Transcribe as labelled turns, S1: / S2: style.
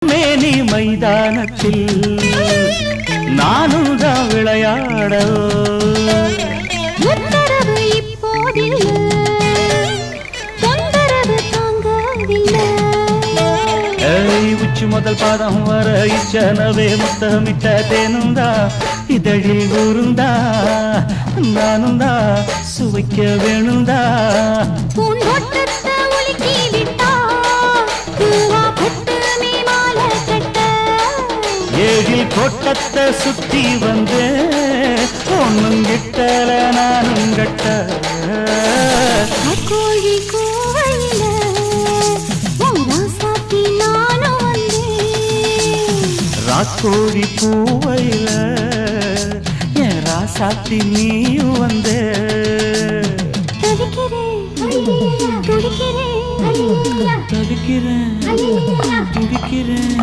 S1: மேனி மைதானத்தில் நானும் தான் விளையாட
S2: உத்தரவு இப்போதில்லை தொந்தரவு தாங்கவில்லை
S1: உச்சி முதல் பாதம் வர இச்சனவே முத்தமிட்ட தேனுந்தா இதழில் ஊருந்தா நானுந்தா சுவைக்க வேணுந்தா
S2: பூந்தோட்டத்தை உலுக்கி விட்டா பூவா பட்டு நீ மாலை கட்ட
S1: ஏழில் கோட்டத்தை சுத்தி வந்து ஒன்னும் கிட்டல நானும் கட்ட
S2: கோழி கோவையில ராசாத்தி நானும் வந்தேன்
S1: ராக்கோழி பூவையில என் ராசாத்தி நீயும் வந்து
S2: துடிக்கிறேன்
S1: தடுக்கிறேன் துடிக்கிறேன்